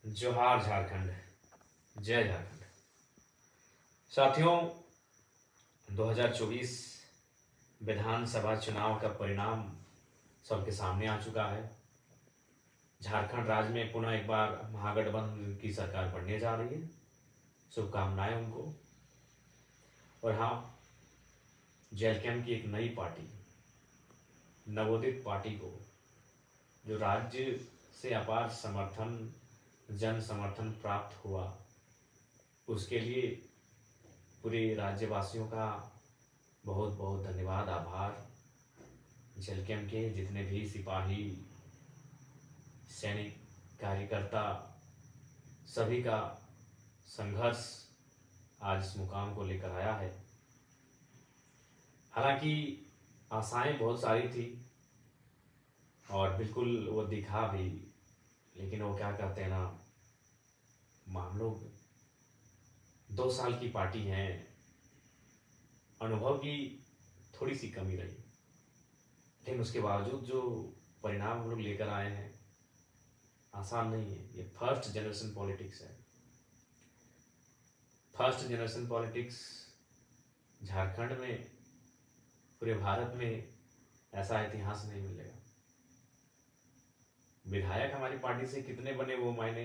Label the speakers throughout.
Speaker 1: जोहार झारखंड। जय झारखंड। साथियों, 2024 विधानसभा चुनाव का परिणाम सबके सामने आ चुका है। झारखंड राज्य में पुनः एक बार महागठबंधन की सरकार बनने जा रही है। शुभकामनाएं उनको। और हाँ, जेलकैम की एक नई पार्टी, नवोदित पार्टी को, जो राज्य से अपार समर्थन, जन समर्थन प्राप्त हुआ, उसके लिए पूरे राज्यवासियों का बहुत बहुत धन्यवाद, आभार। जेलकैम के जितने भी सिपाही, सैनिक, कार्यकर्ता, सभी का संघर्ष आज इस मुकाम को लेकर आया है। हालांकि आशाएं बहुत सारी थी और बिल्कुल वो दिखा भी, लेकिन वो क्या कहते हैं ना, हम लोग 2 साल की पार्टी हैं, अनुभव की थोड़ी सी कमी रही, लेकिन उसके बावजूद जो परिणाम हम लोग लेकर आए हैं आसान नहीं है। ये फर्स्ट जनरेशन पॉलिटिक्स है। फर्स्ट जनरेशन पॉलिटिक्स झारखंड में, पूरे भारत में ऐसा इतिहास नहीं मिलेगा। विधायक हमारी पार्टी से कितने बने वो मायने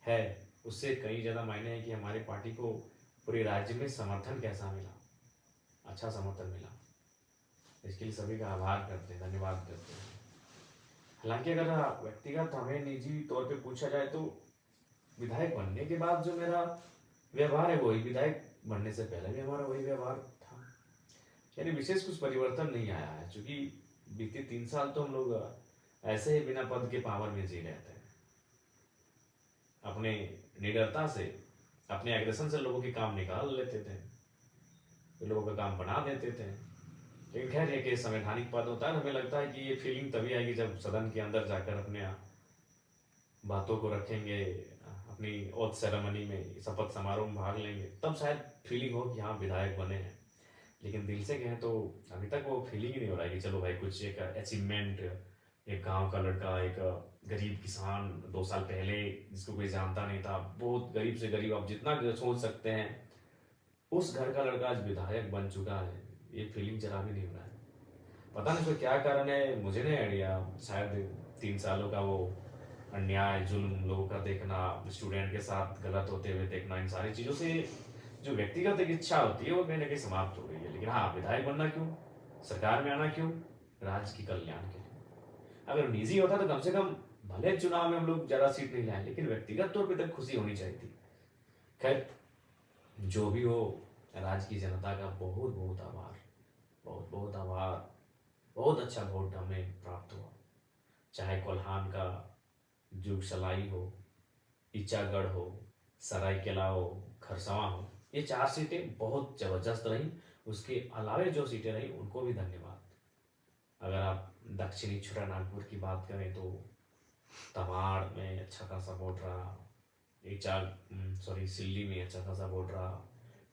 Speaker 1: है, उससे कई ज़्यादा मायने हैं कि हमारी पार्टी को पूरे राज्य में समर्थन कैसा मिला, अच्छा समर्थन मिला। इसके लिए सभी का आभार करते हैं, धन्यवाद करते हैं। हालांकि अगर व्यक्तिगत हमें निजी तौर पे पूछा जाए तो विधायक बनने के बाद जो मेरा व्यवहार है वही विधायक बनने से पहले भी हमारा वही व्यवहार था। यानी विशेष कुछ परिवर्तन नहीं आया है, क्योंकि बीते 3 साल तो हम लोग ऐसे ही बिना पद के पावर में जी रहे थे। अपने निडरता से, अपने एग्रेशन से लोगों के काम निकाल लेते थे, लोगों का काम बना देते थे। लेकिन खैर, ये कि संवैधानिक पद होता है, हमें लगता है कि ये फीलिंग तभी आएगी जब सदन के अंदर जाकर अपने बातों को रखेंगे, अपनी ओथ सेरेमनी में, शपथ समारोह में भाग लेंगे, तब शायद फीलिंग हो कि हाँ विधायक बने हैं। लेकिन दिल से कहें तो अभी तक वो फीलिंग ही नहीं हो रहा है कि चलो भाई कुछ एक अचीवमेंट, एक गांव का लड़का, एक गरीब किसान 2 साल पहले जिसको कोई जानता नहीं था, बहुत गरीब से गरीब, आप जितना सोच सकते हैं, उस घर का लड़का आज विधायक बन चुका है। ये फीलिंग जरा भी नहीं हो रहा है। पता नहीं उसका क्या कारण है, मुझे नहीं आइडिया। शायद 3 सालों का वो अन्याय, जुल्म, लोगों का देखना, स्टूडेंट के साथ गलत होते हुए देखना, इन सारी चीज़ों से जो व्यक्तिगत एक इच्छा होती है वो कहीं ना कहीं समाप्त हो गई है। लेकिन हाँ, विधायक बनना क्यों, सरकार में आना क्यों, राज्य की कल्याण के लिए। अगर निजी होता तो कम से कम, भले चुनाव में हम लोग ज़्यादा सीट नहीं लाए, लेकिन व्यक्तिगत तौर पर तक खुशी होनी चाहिए थी। खैर, जो भी हो, राज्य की जनता का बहुत बहुत आभार, बहुत बहुत आभार। बहुत अच्छा वोट हमें प्राप्त हुआ। चाहे कोल्हान का जुगसलाई हो, ईचागढ़ हो, सरायकेला हो, खरसवां हो, ये 4 सीटें बहुत जबरदस्त रही। उसके अलावे जो सीटें रही उनको भी धन्यवाद। अगर आप दक्षिणी छोटानागपुर की बात करें तो तमाड़ में अच्छा खासा वोट रहा, सिल्ली में अच्छा खासा वोट रहा,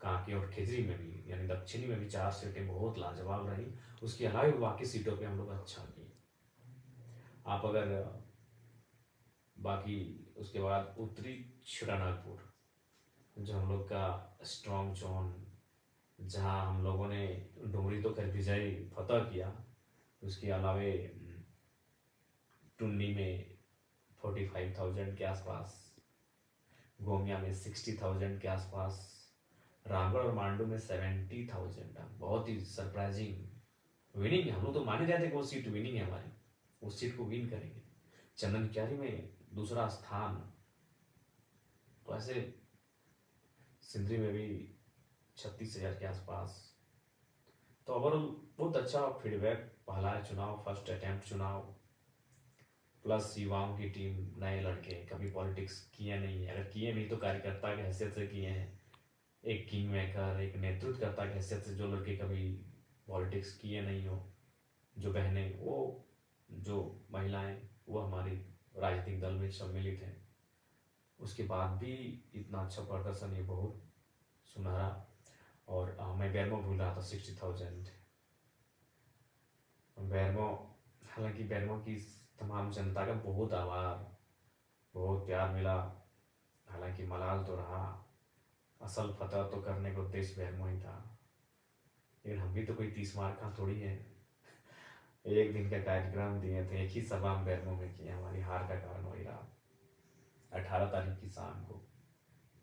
Speaker 1: कांके और खिजरी में भी, यानी दक्षिणी में भी 4 सीटें बहुत लाजवाब रही। उसके अलावा बाकी सीटों पे हम लोग अच्छा किए। आप अगर बाकी उसके बाद उत्तरी छोटानागपुर, जो हम लोग का स्ट्रॉन्ग जोन, जहाँ हम लोगों ने डुमरी तो कर विजय फतह किया, उसके अलावे टुन्नी में 45,000 के आसपास, गोमिया में 60,000 के आसपास, रामगढ़ और मांडू में 70,000। बहुत ही सरप्राइजिंग विनिंग है। हम लोग तो मान ही रहे थे कि वो सीट विनिंग है हमारी, उस सीट को विन करेंगे। चंदन क्यारी में दूसरा स्थान, तो ऐसे सिंदरी में भी 36,000 के आसपास। तो ओवरऑल बहुत अच्छा फीडबैक। पहला चुनाव, फर्स्ट अटेम्प्ट चुनाव, प्लस युवाओं की टीम, नए लड़के, कभी पॉलिटिक्स किए नहीं, अगर किए भी तो कार्यकर्ता की हैसियत से किए हैं। एक किंग मेकर, एक नेतृत्वकर्ता की हैसियत से, जो लड़के कभी पॉलिटिक्स किए नहीं हो, जो बहनें, वो जो महिलाएं, वो हमारी राजनीतिक दल में सम्मिलित हैं। उसके बाद भी इतना अच्छा प्रदर्शन, ये बहुत सुनहरा। और मैं बैरमो भूल रहा था, 60,000 बैरमो। हालांकि बैरमो की तमाम जनता का बहुत आभार। बहुत प्यार मिला, हालांकि मलाल तो रहा, असल फतह तो करने को उद्देश्य बहरमो ही था। लेकिन हम भी तो कोई 30 मार का थोड़ी है। एक दिन का कार्यक्रम दिए थे, एक ही सभा हम बहरमो में किए, हमारी हार का कारण वही रहा। 18 तारीख की शाम को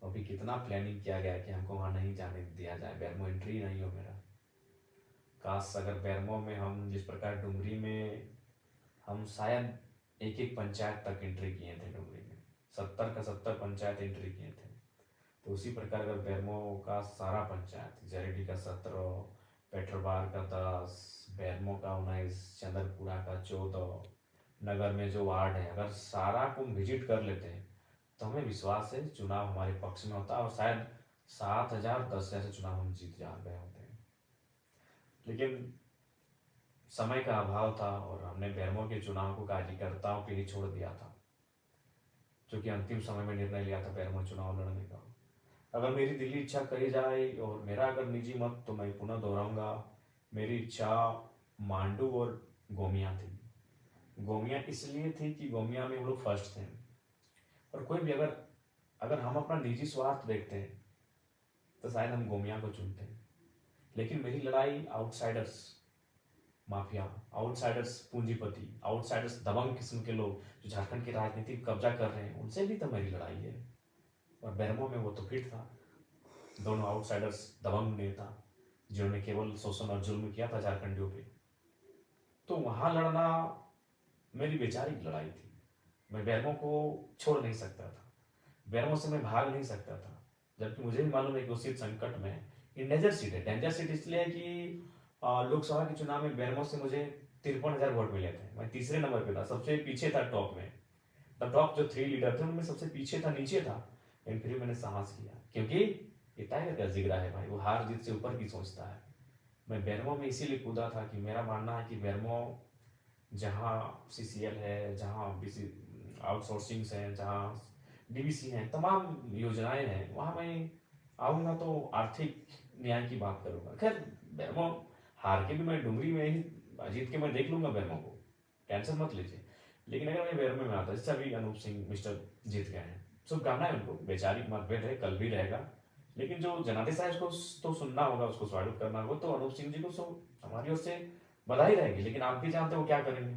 Speaker 1: अभी कितना प्लानिंग किया गया कि हमको वहाँ नहीं जाने दिया जाए, बैरमो एंट्री नहीं हो मेरा। काश अगर बैरमो में हम जिस प्रकार डुमरी में हम शायद एक एक पंचायत तक एंट्री किए थे, डुमरी में 70 का 70 पंचायत एंट्री किए थे, तो उसी प्रकार अगर बैरमो का सारा पंचायत, जरेडी का 17, पेट्रोबार का 10, बैरमो का 19, चंद्रपुरा का 14, नगर में जो वार्ड है, अगर सारा को विजिट कर लेते हैं तो हमें विश्वास है चुनाव हमारे पक्ष में होता है और शायद 7,000 10,000 से चुनाव हम जीत जा गए होते हैं। लेकिन समय का अभाव था और हमने बैरमो के चुनाव को कार्यकर्ताओं के लिए छोड़ दिया था, जो कि अंतिम समय में निर्णय लिया था बैरमो चुनाव लड़ने का। अगर मेरी दिली इच्छा कही जाए और मेरा अगर निजी मत, तो मैं पुनः दोहराऊंगा, मेरी इच्छा मांडू और गोमिया थी। गोमिया इसलिए थी कि गोमिया में हम लोग फर्स्ट थे, और कोई भी अगर अगर हम अपना निजी स्वार्थ देखते हैं तो शायद हम गोमिया को चुनते हैं। लेकिन मेरी लड़ाई आउटसाइडर्स, माफिया, आउटसाइडर्स पूंजीपति, आउटसाइडर्स दबंग किस्म के लोग जो झारखंड की राजनीति को कब्जा कर रहे हैं, उनसे भी तो मेरी लड़ाई है। और बैरमो में वो तो फिट था, दोनों आउटसाइडर्स दबंग नेता जिन्होंने केवल शोषण और जुल्म किया था झारखंडियों पे, तो वहां लड़ना मेरी वैचारिक लड़ाई थी। मैं बैरमो को छोड़ नहीं सकता था, बैरमो से मैं भाग नहीं सकता था, जबकि मुझे भी मालूम है कि उस सीट संकट में, ये डेंजर सीट है। डेंजर सीट इसलिए है कि लोकसभा के चुनाव में बैरमो से मुझे 53,000 वोट मिले थे, मैं तीसरे नंबर पे था, सबसे पीछे था टॉप में। द टॉप जो 3 लीडर थे उनमें सबसे पीछे था, नीचे था। लेकिन फिर मैंने साहस किया, क्योंकि ये टाइगर का जिगरा है भाई, वो हार जीत से ऊपर की सोचता है। मैं बैरमो में इसीलिए कूदा था कि मेरा मानना है कि बैरमो जहाँ सीसीएल है, जहाँ बीसी आउटसोर्सिंग है, जहाँ डीबीसी है, तमाम योजनाएं हैं, वहाँ मैं आऊँगा तो आर्थिक न्याय की बात करूँगा। खैर बैरमो हार के भी मैं डुमरी में ही जीत के मैं देख लूंगा बैरमो को, टेंशन मत लीजिए। लेकिन अगर मैं बैरमो में आता, जैसे अभी अनूप सिंह मिस्टर जीत गए हैं, शुभकामनाएं उनको, वैचारिक मतभेद है, कल भी रहेगा, लेकिन जो जनादेश है उसको तो सुनना होगा, उसको स्वागत करना होगा। तो अनूप सिंह जी को हमारी ओर से बधाई रहेगी। लेकिन आप भी जानते हो क्या करेंगे,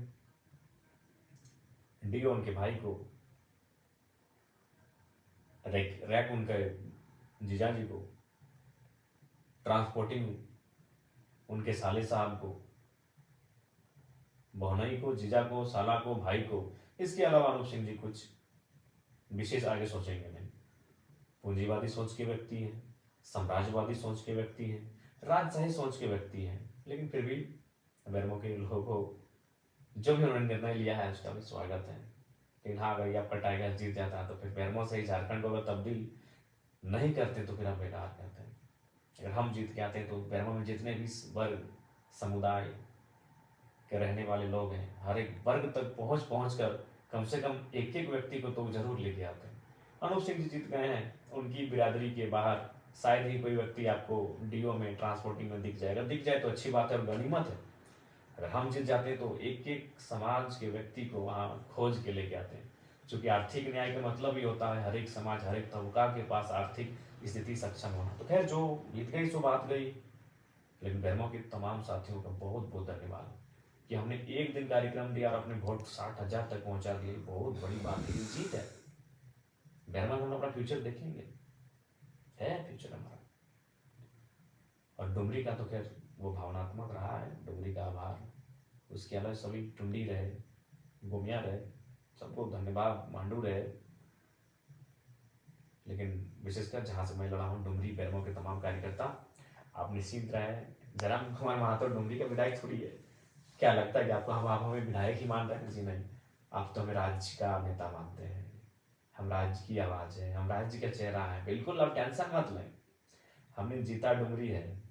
Speaker 1: डीओ उनके भाई को, रैक उनके जीजा जी को, ट्रांसपोर्टिंग उनके साले साहब को, बहनई को, जीजा को, साला को, भाई को। इसके अलावा अनूप सिंह जी कुछ विशेष आगे सोचेंगे नहीं। पूंजीवादी सोच के व्यक्ति हैं, साम्राज्यवादी सोच के व्यक्ति हैं, राजशाही सोच के व्यक्ति हैं, लेकिन फिर भी बैरमो के लोगों को जो भी उन्होंने निर्णय लिया है उसका भी स्वागत है। लेकिन हाँ, अगर ये आपका टाइगर जीत जाता है तो फिर बैरमो से ही झारखंड को अगर तब्दील नहीं करते तो फिर हम बेकार करते हैं। अगर हम जीत के आते हैं तो बैरमो में जितने भी वर्ग समुदाय के रहने वाले लोग हैं, हर एक वर्ग तक पहुंच पहुंच कर कम से कम एक एक व्यक्ति को तो जरूर लेके आते हैं। अनूप सिंह जी जीत गए हैं, उनकी बिरादरी के बाहर शायद ही कोई व्यक्ति आपको डीओ में, ट्रांसपोर्टिंग में दिख जाएगा। दिख जाए तो अच्छी बात है और गनीमत है। अगर हम जीत जाते हैं तो एक एक समाज के व्यक्ति को वहाँ खोज के लेके आते हैं, क्योंकि आर्थिक न्याय का मतलब ही होता है हर एक समाज, हर एक तबका के पास आर्थिक स्थिति सक्षम होना। तो खैर, जो जीत गई सो बात गई। लेकिन बैरमो के तमाम साथियों का बहुत बहुत धन्यवाद कि हमने एक दिन कार्यक्रम दिया और अपने वोट 60,000 तक पहुंचा दिए। बहुत बड़ी बात है, ये जीत है। बैरमो में हम अपना फ्यूचर देखेंगे, है फ्यूचर हमारा। और डुमरी का तो खैर वो भावनात्मक रहा है, डुमरी का आभार। उसके अलावा सभी टुंडी रहे, गोमिया रहे, सबको धन्यवाद, मांडू रहे। लेकिन विशेषकर जहाँ से मैं लड़ा हूँ, डुमरी बैरमो के तमाम कार्यकर्ता, आप निश्चिंत रहे। जरा कुमार महातो डुमरी का विधायक थोड़ी है। क्या लगता है कि आपको आप हमें विधायक ही मान रहे हैं? जी नहीं, आप तो हमें राज्य का नेता मानते हैं। हम राज्य की आवाज़ है, हम राज्य का चेहरा है। बिल्कुल आप टेंशन मत लें, हमने जीता डुमरी है,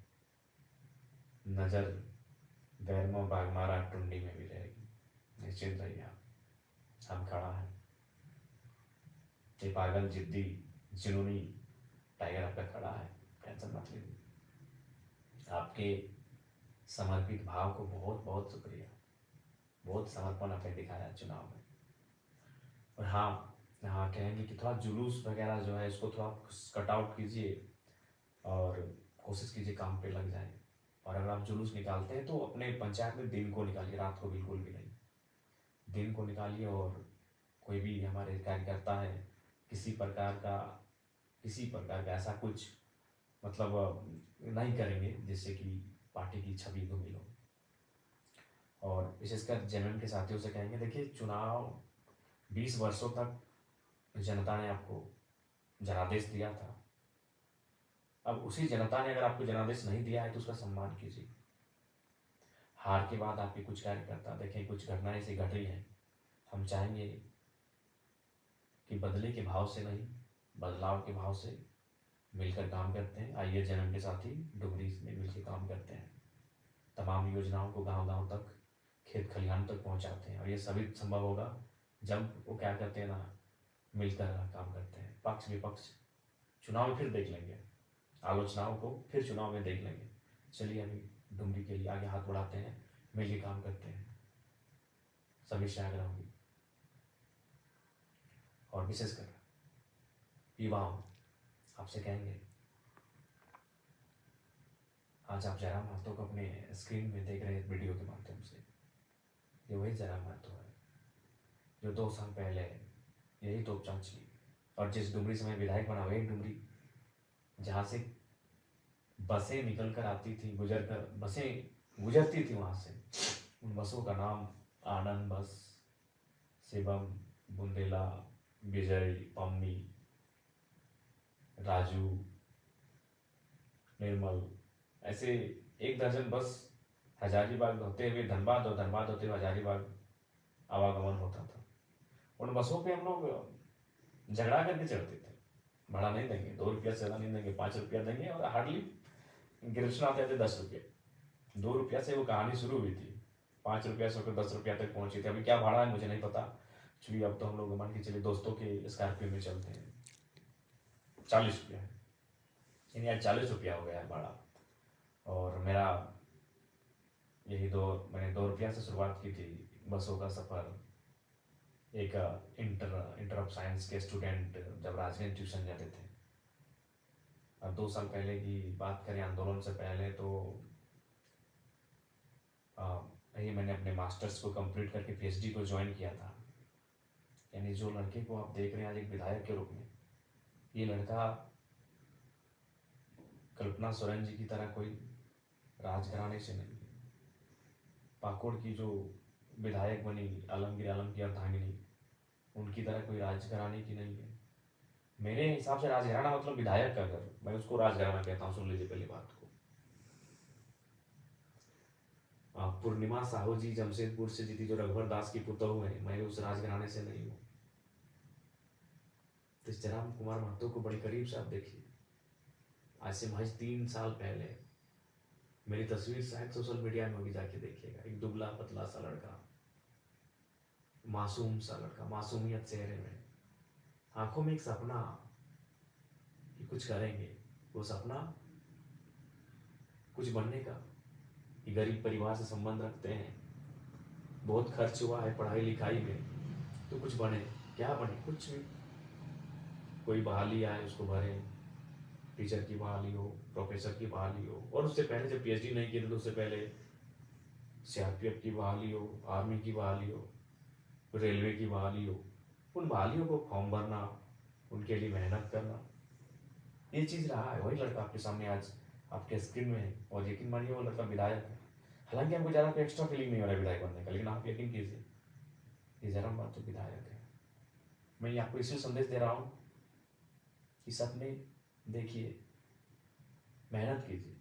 Speaker 1: नज़र बैरमो, बागमारा, टुंडी में भी रहेगी। निश्चिंत रहिए आप, हम खड़ा है। ये पागल, जिद्दी, जुनूनी टाइगर आपका खड़ा है, टेंशन मत लीजिए। आपके समर्पित भाव को बहुत बहुत शुक्रिया। बहुत समर्पण आपने दिखाया चुनाव में। और हाँ, हाँ, कहेंगे कि थोड़ा जुलूस वगैरह जो है इसको थोड़ा कट आउट कीजिए और कोशिश कीजिए काम पे लग जाए। और अगर आप जुलूस निकालते हैं तो अपने पंचायत में दिन को निकालिए, रात को बिल्कुल भी नहीं। दिन को निकालिए और कोई भी हमारे कार्यकर्ता है, किसी प्रकार का ऐसा कुछ मतलब नहीं करेंगे जिससे कि पार्टी की छवि धूमिल हो। और विशेषकर जेएमएम के साथियों से कहेंगे, देखिए चुनाव 20 वर्षों तक जनता ने आपको जनादेश दिया था। अब उसी जनता ने अगर आपको जनादेश नहीं दिया है तो उसका सम्मान कीजिए। हार के बाद आपके कुछ कार्यकर्ता, देखें कुछ घटनाएं ऐसी घट रही हैं, हम चाहेंगे कि बदले के भाव से नहीं, बदलाव के भाव से मिलकर काम करते हैं। आइए जन्म के साथ ही डुमरी में मिलकर काम करते हैं, तमाम योजनाओं को गांव-गांव तक, खेत खलिहान तक पहुंचाते हैं। और ये सभी संभव होगा जब वो क्या करते हैं ना, मिलकर काम करते हैं। पक्ष विपक्ष चुनाव में फिर देख लेंगे, आलोचनाओं को फिर चुनाव में देख लेंगे। चलिए अभी डुमरी के लिए आगे हाथ बढ़ाते हैं, मिलकर काम करते हैं। सभी से आग्रह होगी और विशेषकर युवाओं आपसे कहेंगे, आज आप जयराम महतो को अपने स्क्रीन में देख रहे हैं वीडियो के माध्यम से। ये वही जयराम महतो है जो 2 साल पहले यही तोप चांची और जिस डुमरी से मैं विधायक बना, वही डुमरी जहाँ से बसें निकल कर आती थी, बसें गुजरती थी वहाँ से। उन बसों का नाम आनंद बस, शिवम, बुंदेला, विजय, पम्मी, राजू, निर्मल, ऐसे 1 दर्जन बस हजारीबाग होते हुए धनबाद और धनबाद होते हुए हजारीबाग आवागमन होता था। उन बसों पे हम लोग झगड़ा करके चढ़ते थे, भाड़ा नहीं देंगे, 2 रुपया से ज़्यादा नहीं देंगे, 5 रुपया देंगे। और हार्डली गिरफ्तार आते थे 10 रुपये, 2 रुपया से वो कहानी शुरू हुई थी, 5 रुपया से होकर 10 रुपया तक पहुंची थी। अभी क्या भाड़ा है मुझे नहीं पता, चूँकि अब तो हम लोग मान के चलिए दोस्तों के स्कॉर्पियो में चलते हैं। 40 रुपया है, यानी आज 40 रुपया हो गया है भाड़ा। और मेरा मैंने 2 रुपया से शुरुआत की थी बसों का सफ़र। एक इंटर ऑफ साइंस के स्टूडेंट जब राजगंज ट्यूशन जाते थे, अब 2 साल पहले की बात करें, आंदोलन से पहले, तो यही मैंने अपने मास्टर्स को कंप्लीट करके पीएचडी को ज्वाइन किया था। यानी जो लड़के को आप देख रहे हैं आज एक विधायक के रूप में, ये लड़का कल्पना सोरेन जी की तरह कोई राजघराने से नहीं है। पाकुड़ की जो विधायक बनी आलमगीर आलम की अर्धांगिनी, उनकी तरह कोई राजघराने की नहीं है। मेरे हिसाब से राजघराना मतलब विधायक का घर, मैं उसको राजघराना कहता हूँ। सुन लीजिए पहली बात को। पूर्णिमा साहू जी जमशेदपुर से जीती, जो रघुवर दास की पुतहू है, मैं उस राजघराने से नहीं हूँ। तो जयराम कुमार महतो को बड़ी करीब से आप देखिए। आज से महज 3 साल पहले मेरी तस्वीर शायद सोशल मीडिया में होगी, जाके देखिएगा। एक दुबला पतला सा लड़का, मासूम सा लड़का, मासूमियत चेहरे में, आंखों में एक सपना कि कुछ करेंगे। वो सपना कुछ बनने का, कि गरीब परिवार से संबंध रखते हैं, बहुत खर्च हुआ है पढ़ाई लिखाई में, तो कुछ बने। क्या बने? कुछ भी। कोई बहाली आए उसको भरे, टीचर की बहाली हो, प्रोफेसर की बहाली हो। और उससे पहले जब पीएचडी नहीं किए थे तो उससे पहले सीआरपीएफ की बहाली हो, आर्मी की बहाली हो, रेलवे की बहाली हो। उन बहालियों को फॉर्म भरना, उनके लिए मेहनत करना, ये चीज़ रहा है। वही लड़का आपके सामने आज आपके स्क्रीन में है। और यकीन मानिए वो लड़का विधायक है। हालांकि हमको ज़्यादा कोई एक्स्ट्रा फीलिंग नहीं हो रहा है विधायक बनने का, लेकिन आप यकीन कीजिए ये जयराम महतो तो विधायक है। मैं आपको इसी संदेश दे रहा हूँ कि सपने देखिए, मेहनत कीजिए,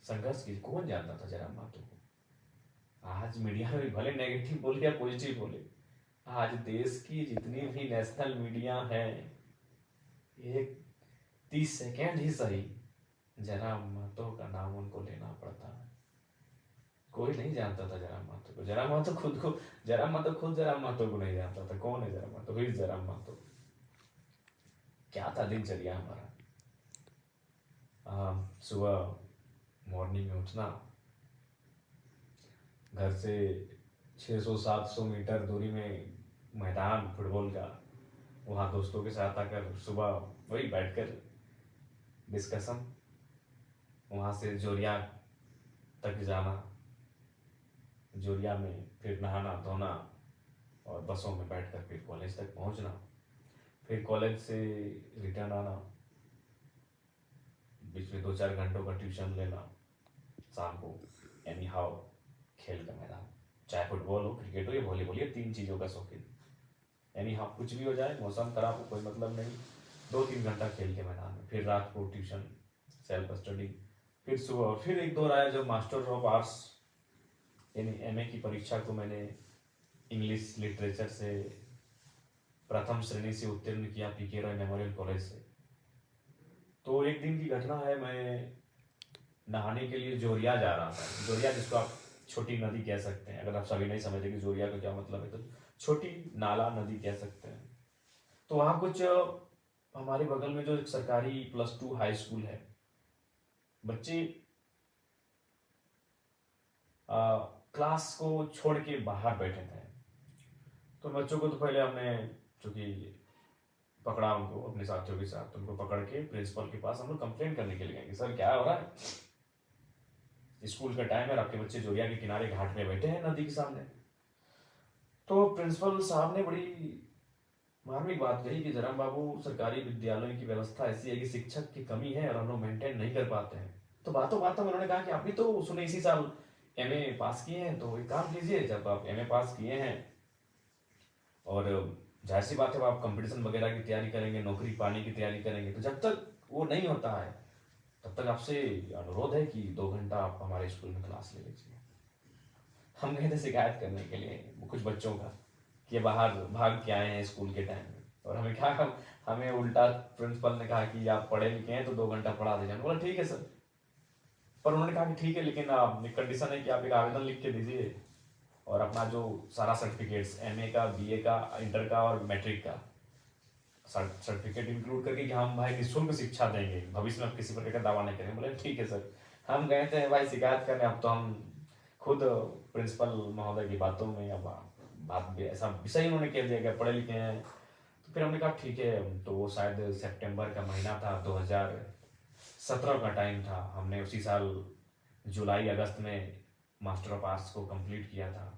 Speaker 1: संघर्ष कीजिए। कौन जानता था जयराम महतो को? आज मीडिया में भले नेगेटिव बोले या पॉजिटिव बोले, आज देश की जितनी भी नेशनल मीडिया है, एक 30 सेकेंड ही सही जयराम महतो का नाम उनको लेना पड़ता है। कोई नहीं जानता था जयराम महतो को। जयराम महतो खुद जयराम महतो को नहीं जानता था। कौन है जयराम महतो? ही जयराम महतो। क्या था दिनचर्या हमारा? सुबह मॉर्निंग में उठना, घर से 600-700 मीटर दूरी में मैदान फुटबॉल का, वहाँ दोस्तों के साथ आकर सुबह वही बैठकर डिस्कशन, वहाँ से जोरिया तक जाना, जोरिया में फिर नहाना धोना और बसों में बैठकर फिर कॉलेज तक पहुँचना, फिर कॉलेज से रिटर्न आना, बीच में 2-4 घंटों का ट्यूशन लेना, शाम को एनी हाउ खेल का मैदान, चाहे फुटबॉल हो, क्रिकेट हो या वॉलीबॉल, ये 3 चीज़ों का शौकीन। एनी हाउ कुछ भी हो जाए, मौसम खराब हो कोई मतलब नहीं, 2-3 घंटा खेल के मैदान में, फिर रात को ट्यूशन, सेल्फ स्टडी, फिर सुबह, और फिर एक दौर आया जब मास्टर ऑफ आर्ट्स यानी एमए की परीक्षा को मैंने इंग्लिश लिटरेचर से प्रथम श्रेणी से उत्तीर्ण किया पीके रॉय मेमोरियल कॉलेज से। तो एक दिन की घटना है, मैं नहाने के लिए जोरिया जा रहा था, जोरिया जिसको आप छोटी नदी कह सकते हैं, अगर आप सभी नहीं समझे कि जोरिया का क्या मतलब है, तो छोटी नाला नदी कह सकते हैं। तो वहाँ कुछ हमारे बगल में जो एक सरकारी +2 हाई स्कूल है, बच्चे क्लास को छोड़ के बाहर बैठे थे। तो बच्चों को तो पहले हमने चूंकि पकड़ा उनको अपने साथियों के साथ, उनको पकड़ के प्रिंसिपल के पास हम लोग कंप्लेंट करने के लिए गए कि सर क्या हो रहा है, स्कूल का टाइम है, आपके बच्चे जोरिया के किनारे घाट में बैठे हैं नदी के सामने। तो प्रिंसिपल साहब ने बड़ी मार्मिक बात कही कि जरा बाबू, सरकारी विद्यालयों की व्यवस्था ऐसी है कि शिक्षक की कमी है और हम लोग मेंटेन नहीं कर पाते हैं। तो बातों बातों में उन्होंने कहा कि आप भी तो सुने इसी साल एमए पास किए हैं, तो एक काम कीजिए, जब आप एमए पास किए हैं और जाहिर सी बात है आप कंपटीशन वगैरह की तैयारी करेंगे, नौकरी पाने की तैयारी करेंगे, तो जब तक वो नहीं होता है तब तक आपसे अनुरोध है कि 2 घंटा आप हमारे स्कूल में क्लास ले लीजिए। हम गए थे शिकायत करने के लिए कुछ बच्चों का कि ये बाहर भाग के आए हैं स्कूल के टाइम में, और हमें क्या, हमें उल्टा प्रिंसिपल ने कहा कि आप पढ़े लिखे हैं तो 2 घंटा पढ़ा दीजिए। हमने बोला ठीक है सर, पर उन्होंने कहा कि ठीक है, लेकिन एक कंडीशन है कि आप एक आवेदन लिख के दीजिए और अपना जो सारा सर्टिफिकेट्स एमए का, बीए का, इंटर का और मैट्रिक का सर्टिफिकेट इंक्लूड करके कि हम भाई निःशुल्क शिक्षा देंगे, भविष्य में आप किसी प्रकार का दावा नहीं करेंगे। बोले ठीक है सर। हम गए थे भाई शिकायत करने, अब तो हम खुद प्रिंसिपल महोदय की बातों में, अब बात भी ऐसा विषय उन्होंने कह दिया कि पढ़े लिखे हैं। तो फिर हमने कहा ठीक है, तो वो शायद सितंबर का महीना था, 2017 का टाइम था। हमने उसी साल जुलाई अगस्त में मास्टर ऑफ आर्ट्स को कंप्लीट किया था।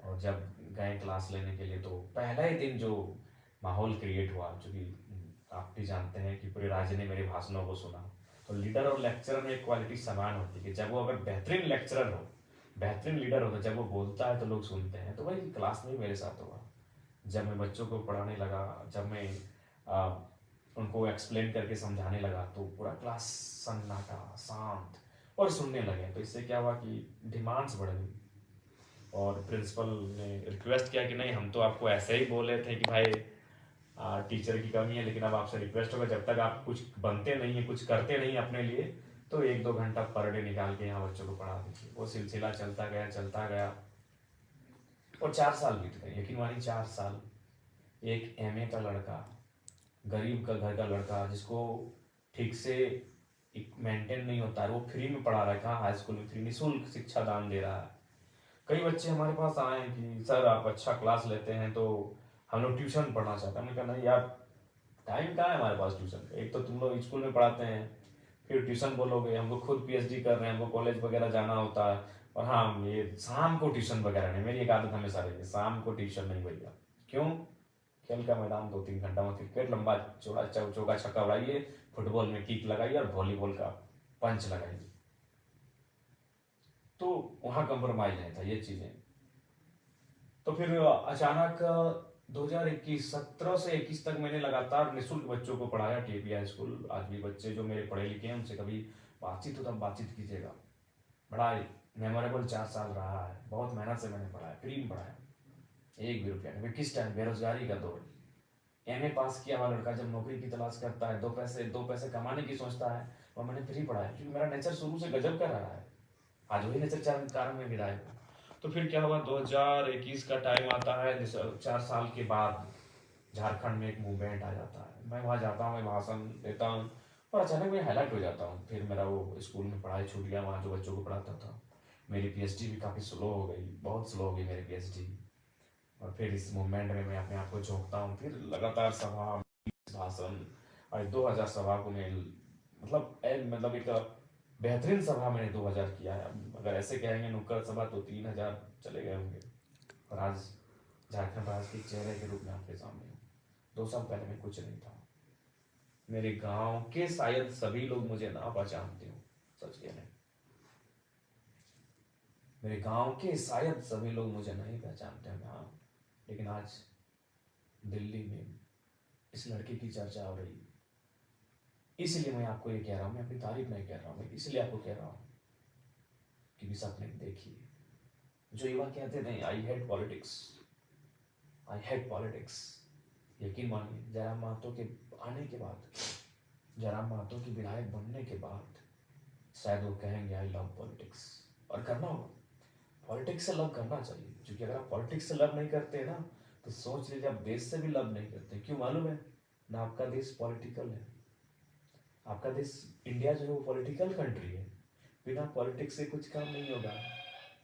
Speaker 1: और जब गए क्लास लेने के लिए, तो पहला ही दिन जो माहौल क्रिएट हुआ, जो कि आप भी जानते हैं कि पूरे राज्य ने मेरे भाषणों को सुना। तो लीडर और लेक्चरर में एक क्वालिटी समान होती है कि जब वो अगर बेहतरीन लेक्चरर हो, बेहतरीन लीडर हो, तो जब वो बोलता है तो लोग सुनते हैं। तो वही क्लास में मेरे साथ हुआ। जब मैं बच्चों को पढ़ाने लगा, जब मैं उनको एक्सप्लेन करके समझाने लगा, तो पूरा क्लास सन्नाटा, शांत और सुनने लगे। तो इससे क्या हुआ कि डिमांड्स बढ़ गई और प्रिंसिपल ने रिक्वेस्ट किया कि नहीं, हम तो आपको ऐसे ही बोले थे कि भाई टीचर की कमी है, लेकिन अब आपसे रिक्वेस्ट होगा जब तक आप कुछ बनते नहीं है, कुछ करते नहीं अपने लिए, तो 1-2 घंटा पर डे निकाल के यहाँ बच्चों को पढ़ा दीजिए। वो सिलसिला चलता गया चलता गया और 4 साल बीत गए। यकीन मानिए 4 साल। एक एमए का लड़का, गरीब का घर का लड़का, जिसको ठीक से मेंटेन नहीं होता है, वो फ्री में पढ़ा रहा है। कहाँ, हाई स्कूल में फ्री निःशुल्क शिक्षा दान दे रहा है। कई बच्चे हमारे पास आए हैं कि सर आप अच्छा क्लास लेते हैं तो हम लोग ट्यूशन पढ़ना चाहते हैं। हमने कहा नहीं यार, टाइम कहाँ है हमारे पास ट्यूशन का। एक तो तुम लोग स्कूल में पढ़ाते हैं, फिर ट्यूशन बोलोगे, हमको खुद पीएचडी कर रहे हैं, हमको कॉलेज वगैरह जाना होता है। और हाँ, ये शाम को ट्यूशन वगैरह नहीं, मेरी एक आदत हमेशा रही है, शाम को ट्यूशन नहीं भैया। क्यों? खेल का मैदान 2-3 घंटा में क्रिकेट लंबा चौड़ा चौका छक्का उड़ाइए, फुटबॉल में किक लगाइए और वॉलीबॉल का पंच लगाइए। तो वहाँ कंप्रोमाइज नहीं था ये चीज़ें। तो फिर अचानक 2021 17 से 21 तक मैंने लगातार निःशुल्क बच्चों को पढ़ाया टीपी हाई स्कूल। आज भी बच्चे जो मेरे पढ़े लिखे हैं उनसे कभी बातचीत हो तो बातचीत कीजिएगा। बड़ा मेमोरेबल 4 साल रहा है। बहुत मेहनत से मैंने पढ़ाया, फ्री में पढ़ाया, 1 भी रुपया नहीं। किस टाइम? बेरोजगारी का दौर। एमए पास किया हुआ लड़का जब नौकरी की तलाश करता है, 2 पैसे कमाने की सोचता है, और मैंने फ्री पढ़ाया क्योंकि मेरा नेचर शुरू से गजब का रहा है। आज वही नेचर कारण में विदाई हूँ। तो फिर क्या हुआ, 2021 का टाइम आता है, 4 साल के बाद झारखंड में एक मूवमेंट आ जाता है। मैं वहाँ जाता हूँ, मैं भाषण देता हूँ और अचानक मैं हाईलाइट हो जाता हूँ। फिर मेरा वो स्कूल में पढ़ाई छूट गया, वहाँ जो बच्चों को पढ़ाता था। मेरी पीएचडी भी काफ़ी स्लो हो गई, बहुत स्लो हो गई मेरी पीएचडी। और फिर इस मूवमेंट में मैं अपने आप को झोंकता हूँ, फिर लगातार सभा, भाषण, और 2000 सभा को मैं मतलब एक बेहतरीन सभा मैंने 2000 किया है। अगर ऐसे कहेंगे नुक्कड़ सभा तो 3000 चले गए होंगे। और आज झारखंड राज्य के चेहरे के रूप में आपके सामने हूँ। 2 साल पहले मैं कुछ नहीं था। मेरे गांव के शायद सभी लोग मुझे ना पहचानते हो, सच कह रहे, मेरे गांव के शायद सभी लोग मुझे नहीं पहचानते हैं। हाँ, लेकिन आज दिल्ली में इस लड़के की चर्चा हो रही है, इसलिए मैं आपको ये कह रहा हूँ। मैं अपनी तारीफ नहीं कर रहा हूँ, मैं इसलिए आपको कह रहा हूँ कि भी सपने देखिए। जो युवा कहते थे I hate politics, I hate politics, यकीन मानिए जयराम महतो के आने के बाद, जयराम महतो की विधायक बनने के बाद शायद वो कहेंगे आई लव पॉलिटिक्स। और करना होगा, पॉलिटिक्स से लव करना चाहिए, क्योंकि अगर आप पॉलिटिक्स से लव नहीं करते ना तो सोच लीजिए आप देश से भी लव नहीं करते। क्यों मालूम है ना, आपका देश पॉलिटिकल है। आपका देश इंडिया जो है वो पॉलिटिकल कंट्री है। बिना पॉलिटिक्स से कुछ काम नहीं होगा।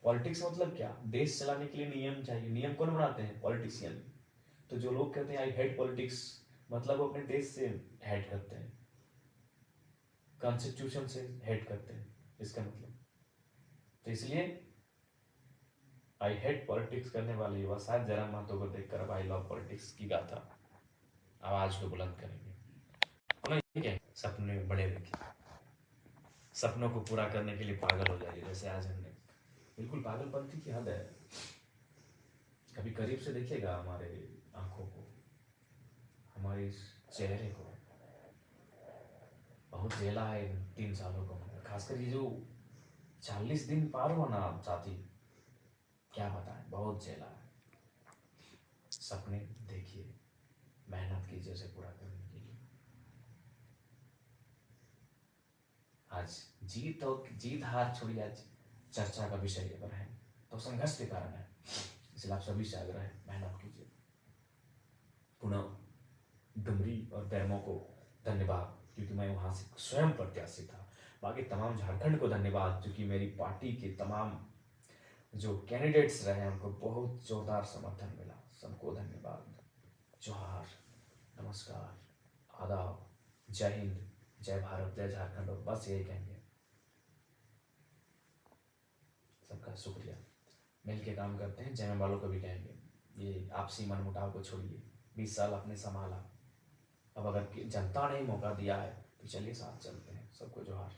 Speaker 1: पॉलिटिक्स मतलब क्या, देश चलाने के लिए नियम चाहिए। नियम कौन बनाते हैं, पॉलिटिशियन। तो जो लोग कहते हैं आई हेट पॉलिटिक्स, मतलब वो अपने देश से हेट करते हैं, कॉन्स्टिट्यूशन से हेट करते हैं, इसका मतलब। तो इसलिए आई हेट पॉलिटिक्स करने वाले युवा शायद जयराम महतो को देखकर अब आई लव पॉलिटिक्स की गाथा आवाज को बुलंद करेंगे। ठीक है, सपने बड़े रखिए, सपनों को पूरा करने के लिए पागल हो जाइए, जैसे आज हमने। बिल्कुल पागलपंथी की हद है। कभी करीब से देखिएगा हमारे आंखों को, हमारे इस चेहरे को। बहुत झेला है इन 3 सालों को, खासकर ये जो 40 दिन पार हुआ ना साथी, क्या बताएं, बहुत झेला है। सपने देखिए, मेहनत कीजिए उसे पूरा करने के लिए। आज जीत हार छोड़िए, आज चर्चा का विषय अगर है तो संघर्ष के कारण है। इसलिए आप सभी से आग्रह है, मेहनत कीजिए। पुनः डुमरी और बैरमो को धन्यवाद, क्योंकि मैं वहां से स्वयं प्रत्याशी था। बाकी तमाम झारखंड को धन्यवाद, क्योंकि मेरी पार्टी के तमाम जो कैंडिडेट्स रहे उनको बहुत जोरदार समर्थन मिला। सबको धन्यवाद। जोहार, नमस्कार, आदाब, जय हिंद, जय भारत, जय झारखंड। और बस यही कहेंगे, सबका शुक्रिया। मिल के काम करते हैं। जय वालों को भी कहेंगे, ये आपसी मनमुटाव को छोड़िए। 20 साल आपने संभाला, अब अगर जनता ने मौका दिया है तो चलिए साथ चलते हैं। सबको जोहार।